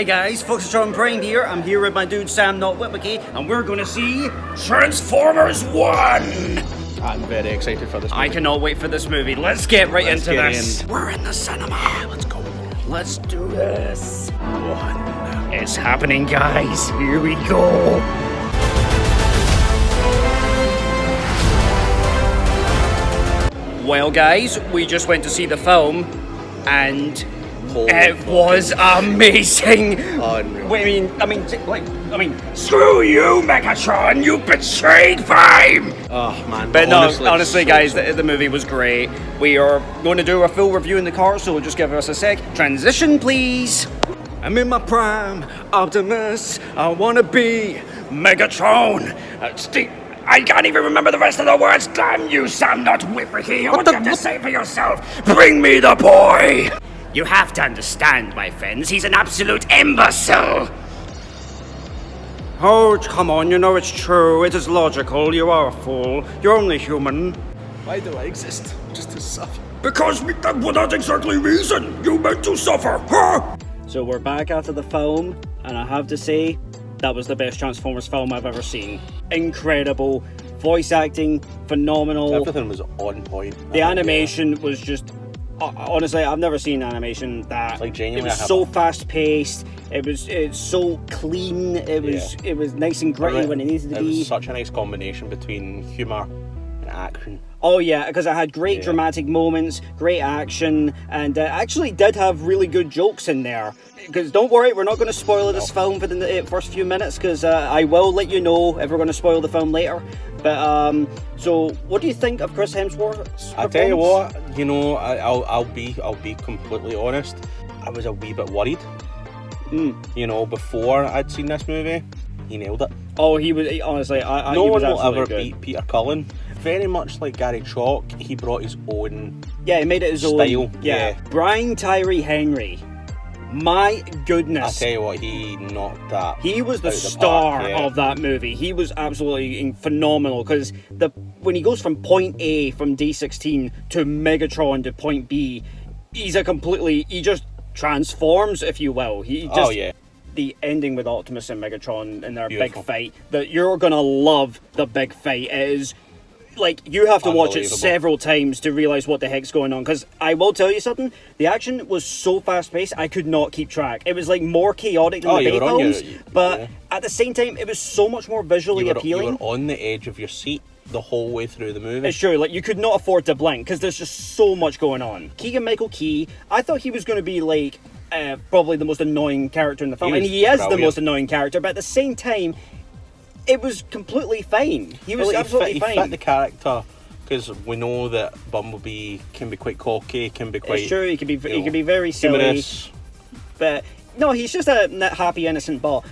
Hey guys, Foxtron Prime here. I'm here with my dude Sam Not Whitwicky, and we're gonna see Transformers 1! I'm very excited for this movie. I cannot wait for this movie. Let's get right Let's into get this. in. We're in the cinema. Let's go. Let's do this. 1. It's happening, guys. Here we go. Well, guys, we just went to see the film, and it was amazing. Unreal. I mean, screw you, Megatron! You betrayed Prime! Oh man. But honestly, so guys, excited. the movie was great. We are going to do a full review in the car, so just give us a sec. Transition, please. I'm in my prime, Optimus. I wanna be Megatron. Steve, I can't even remember the rest of the words. Damn you, Sam Not Whipperkey. What do you have to say for yourself? Bring me the boy. You have to understand, my friends. He's an absolute imbecile. Oh, come on, you know it's true. It is logical. You are a fool. You're only human. Why do I exist? Just to suffer. Because well, that's exactly reason. You meant to suffer, huh? So we're back after the film, and I have to say, that was the best Transformers film I've ever seen. Incredible. Voice acting, phenomenal. Everything was on point. The animation was just... honestly, I've never seen animation that... Like, genuinely, it was so fast-paced. It's so clean. It was nice and gritty when it needed to be. It was such a nice combination between humour and action. Oh yeah, because it had great dramatic moments, great action, and actually did have really good jokes in there. Because don't worry, we're not going to spoil this film for the first few minutes, because I will let you know if we're going to spoil the film later. But so what do you think of Chris Hemsworth's performance? I tell you what, you know, I'll be completely honest. I was a wee bit worried. You know, before I'd seen this movie, he nailed it. Oh, he was honestly. No he was one will ever good. beat Peter Cullen. Very much like Gary Chalk, he brought his own. Yeah, he made it his style. own. Yeah. Brian Tyree Henry. My goodness. I tell you what, he knocked that. He was the out of star park, yeah. of that movie. He was absolutely phenomenal because when he goes from point A from D16 to Megatron to point B, he just transforms, if you will. The ending with Optimus and Megatron in their Beautiful. big fight, that you're gonna love the big fight. It is like you have to watch it several times to realize what the heck's going on, because I will tell you something, the action was so fast paced I could not keep track. It was like more chaotic than the Bay films, but at the same time it was so much more visually appealing. You were on the edge of your seat the whole way through the movie. It's true, like you could not afford to blink because there's just so much going on. Keegan-Michael Key, I thought he was going to be like probably the most annoying character in the film, and he is the most annoying character, but at the same time it was completely fine. He was absolutely fine. He fit the character, because we know that Bumblebee can be quite cocky, can be quite... It's true, he can be very silly. Humorous. But no, he's just a happy, innocent ball.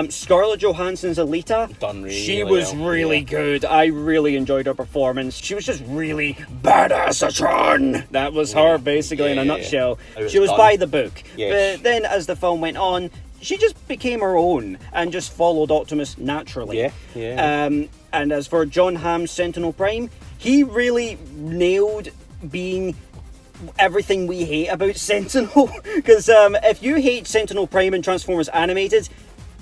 Scarlett Johansson's Alita, Done really she was well. really good. I really enjoyed her performance. She was just really badass-atron. That was her, basically, in a nutshell. She was by the book. Yes. But then, as the film went on, she just became her own and just followed Optimus naturally. And as for John Hamm's Sentinel Prime, he really nailed being everything we hate about Sentinel. Because if you hate Sentinel Prime and Transformers Animated,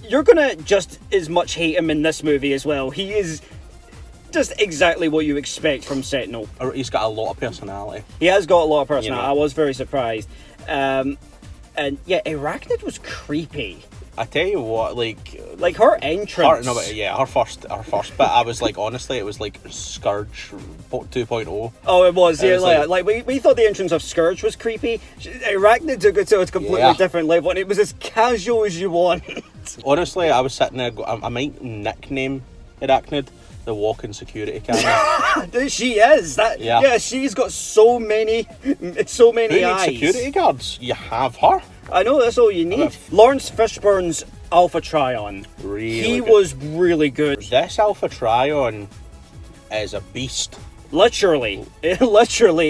you're gonna just as much hate him in this movie as well. He is just exactly what you expect from Sentinel. He's got a lot of personality. He has got a lot of personality. You know. I was very surprised. And yeah, Arachnid was creepy. I tell you what, like her entrance. Her first bit. I was like, honestly, it was like Scourge 2.0. Oh, it was. We thought the entrance of Scourge was creepy. Arachnid took it to a completely different level, and it was as casual as you want. Honestly, I was sitting there. I might nickname Arachnid the walking security camera. She is. She's got so many Who eyes. needs security guards? You have her. I know, that's all you need. Lawrence Fishburne's Alpha Trion. He was really good. This Alpha Trion is a beast. Literally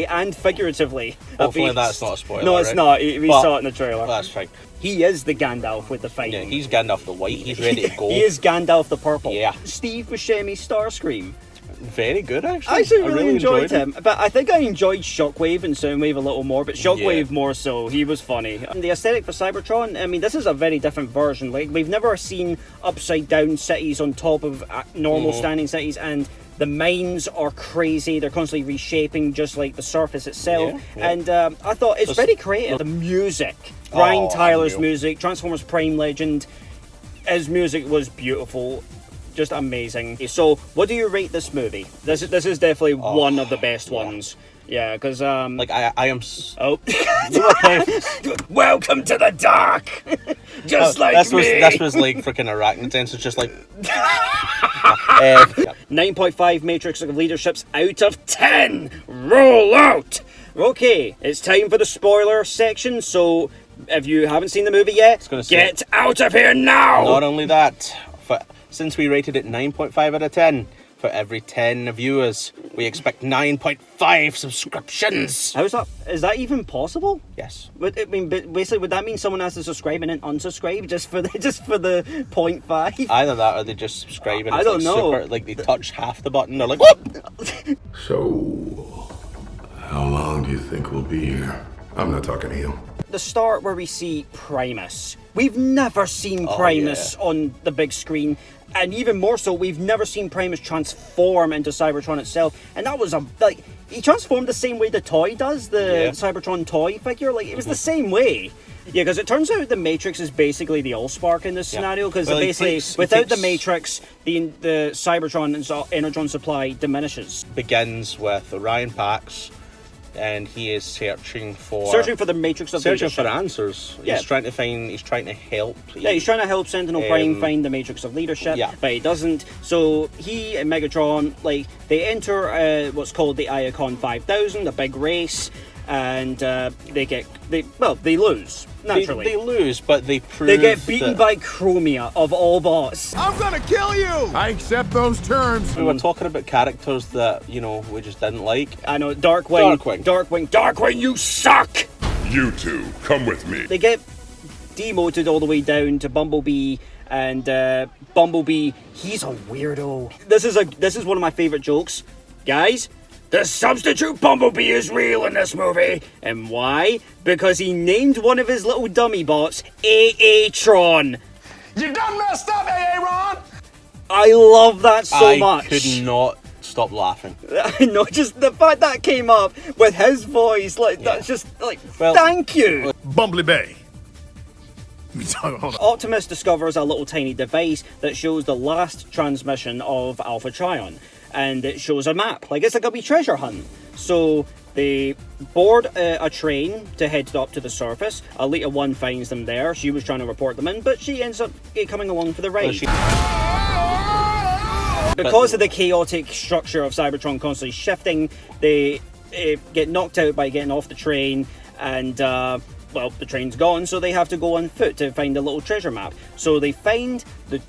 and figuratively. Hopefully that's not a spoiler. No, it's not. We saw it in the trailer. That's fine. He is the Gandalf with the fighting. Yeah, he's Gandalf the White. He's ready to go. He is Gandalf the Purple. Yeah. Steve Buscemi's Starscream. very good, actually. I actually really enjoyed it. him, but I think I enjoyed Shockwave and Soundwave a little more, but Shockwave more so. He was funny. The aesthetic for Cybertron, I mean, this is a very different version. Like, we've never seen upside-down cities on top of normal standing cities, and the mines are crazy. They're constantly reshaping, just like the surface itself. And I thought it's very creative. The music, Brian Tyler's music, Transformers Prime legend, his music was beautiful. Just amazing. So, what do you rate this movie? This is definitely one of the best ones. Yeah, because like I am. Oh, welcome to the dark. Just like this me. This was like freaking arachnidens. It's just like 9.5 Matrix of Leaderships out of 10. Roll out. Okay, it's time for the spoiler section. So, if you haven't seen the movie yet, get out of here now. Not only that. Since we rated it 9.5 out of 10, for every 10 viewers, we expect 9.5 subscriptions. How's that? Is that even possible? Yes. I mean, basically, would that mean someone has to subscribe and then unsubscribe just for the 0.5? Either that, or they just subscribe and I don't know. Super, like they touch half the button. They're like, whoop! So, how long do you think we'll be here? I'm not talking to you. The start where we see Primus. We've never seen Primus on the big screen, and even more so, we've never seen Primus transform into Cybertron itself. And that was he transformed the same way the toy does, the Cybertron toy figure. Like, it was the same way. Yeah, because it turns out the Matrix is basically the Allspark in this scenario, because basically, without the Matrix, the Cybertron and Energon supply diminishes. Begins with Orion Pax, and he is searching for the Matrix of searching Leadership. for answers. Yeah. He's trying to help. He's trying to help Sentinel Prime find the Matrix of Leadership, but he doesn't. So he and Megatron, they enter what's called the Iacon 5000, a big race, and they lose. Naturally. They lose, but they prove they get beaten by Chromia, of all bots. I'm gonna kill you! I accept those terms. We were talking about characters that, we just didn't like. I know, Darkwing, you suck! You two, come with me. They get demoted all the way down to Bumblebee, and Bumblebee, he's a weirdo. This is one of my favorite jokes. Guys, the substitute Bumblebee is real in this movie. And why? Because he named one of his little dummy bots AA-tron. You done messed up, AA-Ron! I love that so much. I could not stop laughing. No, just the fact that came up with his voice, that's just thank you. Bumblebee. Optimus discovers a little tiny device that shows the last transmission of Alpha Trion. And it shows a map, it's like a wee treasure hunt. So they board a train to head up to the surface. Alita 1 finds them there. She was trying to report them in, but she ends up coming along for the ride. Because of the chaotic structure of Cybertron constantly shifting, they get knocked out by getting off the train, and the train's gone, so they have to go on foot to find a little treasure map. So they find the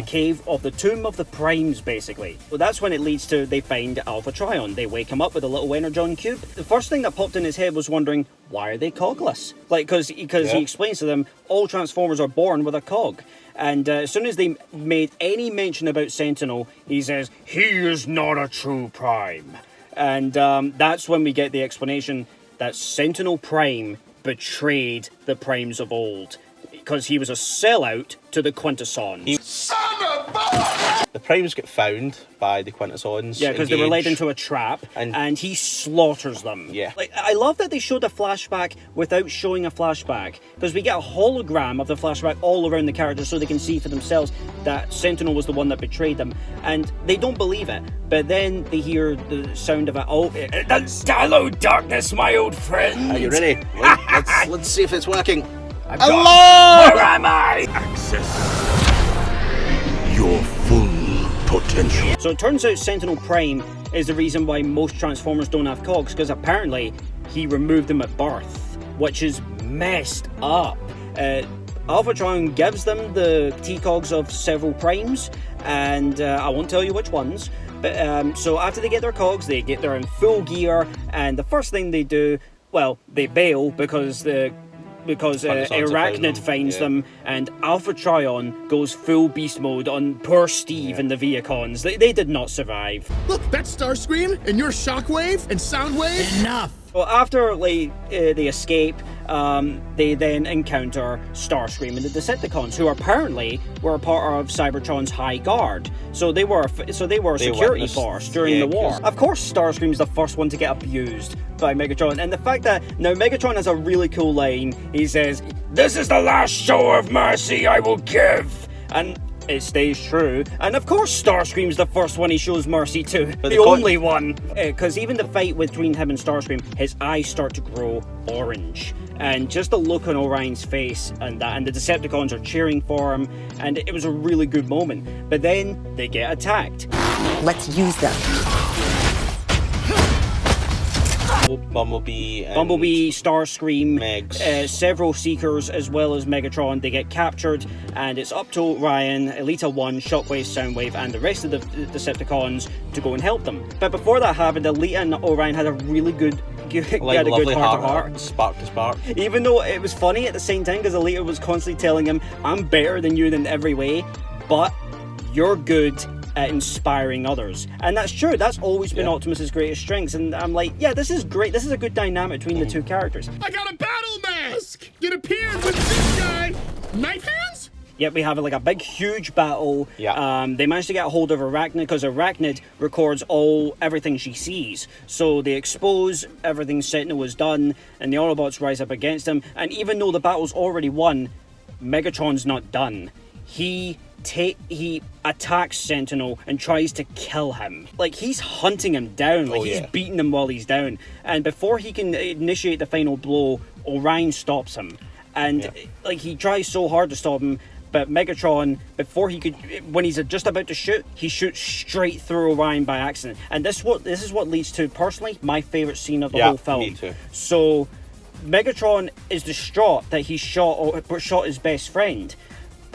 cave of the Tomb of the Primes, basically. Well, that's when it leads to they find Alpha Trion. They wake him up with a little Energon cube. The first thing that popped in his head was wondering, why are they cogless? Because he explains to them, all Transformers are born with a cog. And as soon as they made any mention about Sentinel, he says, he is not a true Prime. And that's when we get the explanation that Sentinel Prime betrayed the Primes of old, because he was a sellout to the Quintessons. Son of a... The Primes get found by the Quintessons. Yeah, because they were led into a trap, and he slaughters them. Yeah. I love that they showed a flashback without showing a flashback, because we get a hologram of the flashback all around the characters so they can see for themselves that Sentinel was the one that betrayed them, and they don't believe it. But then they hear the sound of it. Hello, darkness, my old friend. Are you ready? Let's see if it's working. Hello! Where am I? Access your full potential. So it turns out Sentinel Prime is the reason why most Transformers don't have cogs, because apparently he removed them at birth, which is messed up. Alphatron gives them the T-cogs of several Primes, and I won't tell you which ones. But so after they get their cogs, they're in full gear, and the first thing they do, they bail because the because Thunderstorms have found Arachnid them, finds yeah. them, and Alpha Trion goes full beast mode on poor Steve and the Viacons. They did not survive. Look, that's Starscream, and you're Shockwave and Soundwave. Enough. Well, after they escape, they then encounter Starscream and the Decepticons, who apparently were a part of Cybertron's High Guard. So they were a security witnessed- force during yeah, the war. 'cause- Of course, Starscream's the first one to get abused by Megatron, and the fact that now Megatron has a really cool line. He says, "This is the last show of mercy I will give," and it stays true. And of course Starscream's the first one he shows mercy to. But the the only one. Because even the fight between him and Starscream, his eyes start to grow orange. And just the look on Orion's face and the Decepticons are cheering for him, and it was a really good moment. But then they get attacked. Let's use them. Bumblebee, Starscream, Megs. several Seekers as well as Megatron, they get captured, and it's up to Orion, Elita 1, Shockwave, Soundwave, and the rest of the Decepticons to go and help them. But before that happened, Elita and Orion had a really good lovely heart-to-heart. spark to spark. Even though it was funny at the same time, because Elita was constantly telling him, "I'm better than you in every way, but you're good at inspiring others." And that's true. That's always been Yeah. Optimus's greatest strengths. And I'm like, yeah, this is great. This is a good dynamic between the two characters. I got a battle mask. It appeared with this guy. Knife hands? Yep, we have like a big, huge battle. Yeah. They managed to get a hold of Arachnid because Arachnid records everything she sees. So they expose everything Sentinel was done, and the Autobots rise up against him. And even though the battle's already won, Megatron's not done. He attacks Sentinel and tries to kill him. Like, he's hunting him down. Like, he's beating him while he's down. And before he can initiate the final blow, Orion stops him. And like, he tries so hard to stop him, but Megatron, when he's just about to shoot, he shoots straight through Orion by accident. And this is what leads to, personally, my favorite scene of the whole film. Me too. So Megatron is distraught that he shot his best friend,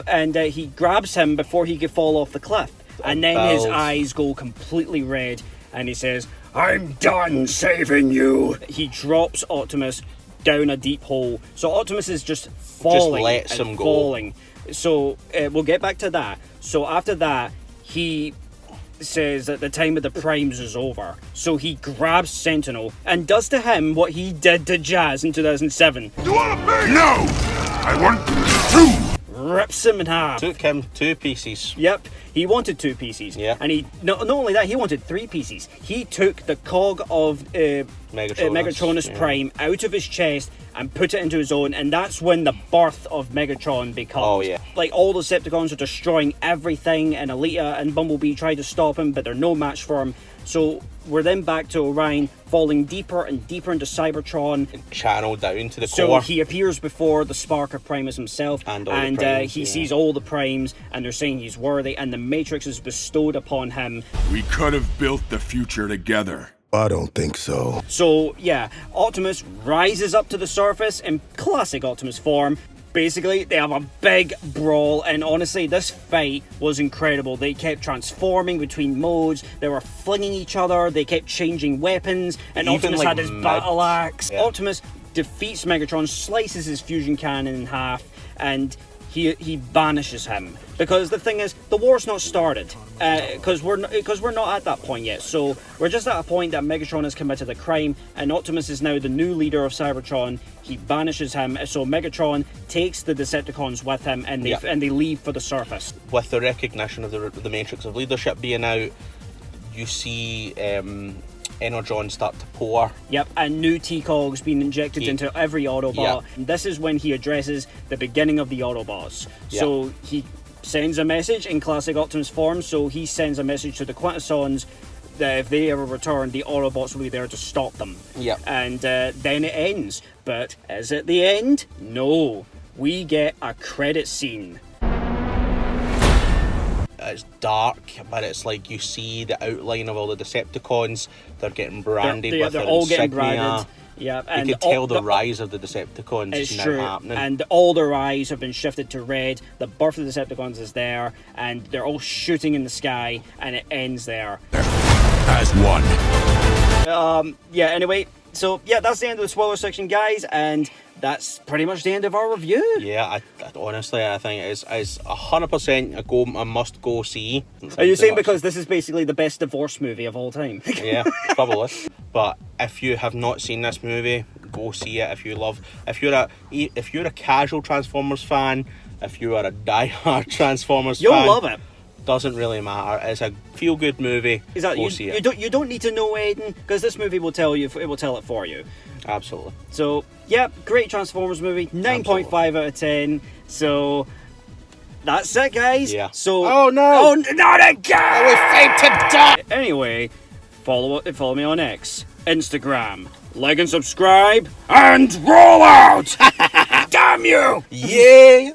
and he grabs him before he could fall off the cliff. And then his eyes go completely red, and he says, "I'm done saving you." He drops Optimus down a deep hole. So Optimus is just falling. lets and him go. falling. So we'll get back to that. So after that, he says that the time of the primes is over. So he grabs Sentinel and does to him what he did to Jazz in 2007. You want to be? No. I want to. Rips him in half. Took him 2 pieces. Yep, he wanted 2 pieces. Yeah. And he not only that, he wanted 3 pieces. He took the cog of Megatronus Prime out of his chest and put it into his own, and that's when the birth of Megatron becomes. Oh, yeah. Like, all the Decepticons are destroying everything, and Elita and Bumblebee try to stop him, but they're no match for him. So we're then back to Orion falling deeper and deeper into Cybertron. Channel down to the So core. he appears before the Spark of Primus himself, And all the primes, he yeah. sees all the primes, and they're saying he's worthy, and the Matrix is bestowed upon him. We could have built the future together. I don't think so. So yeah, Optimus rises up to the surface in classic Optimus form. Basically, they have a big brawl, and honestly, this fight was incredible. They kept transforming between modes, they were flinging each other, they kept changing weapons, and Even, Optimus like, had his battle axe. Yeah. Optimus defeats Megatron, slices his fusion cannon in half, and he banishes him. Because the thing is, the war's not started. Because we're not at that point yet. So we're just at a point that Megatron has committed a crime, and Optimus is now the new leader of Cybertron. He banishes him, so Megatron takes the Decepticons with him, and they leave for the surface. With the recognition of the Matrix of leadership being out, you see Energon start to pour. Yep, and new T-Cogs being injected into every Autobot. Yep. And this is when he addresses the beginning of the Autobots. Yep. So he sends a message in classic Optimus form, so he sends a message to the Quintessons that if they ever return, the Autobots will be there to stop them. Yep. And then it ends. But is it the end? No. We get a credit scene. It's dark, but it's like you see the outline of all the Decepticons. They're getting branded with they're their all getting insignia. branded. Yeah, and You could tell the rise of the Decepticons It's is now true, happening. and all their eyes have been shifted to red. The birth of the Decepticons is there, and they're all shooting in the sky, and it ends there. As one. Yeah, anyway, so yeah, that's the end of the spoiler section, guys, and that's pretty much the end of our review. Yeah, I honestly, I think it's 100% a must go see. Are you saying because this is basically the best divorce movie of all time? Yeah, probably. But if you have not seen this movie, go see it. If you're a casual Transformers fan, if you are a die-hard Transformers You'll fan, love it. Doesn't really matter. It's a feel-good movie. Exactly. Go see it. You don't need to know Aiden, because this movie will tell you. It will tell it for you. Absolutely. So yeah, great Transformers movie. 9.5 out of 10. So that's it, guys. Yeah. So oh no! Oh, not again! We fight to die. Anyway, follow me on X, Instagram, like and subscribe, and roll out. Damn you! Yeah.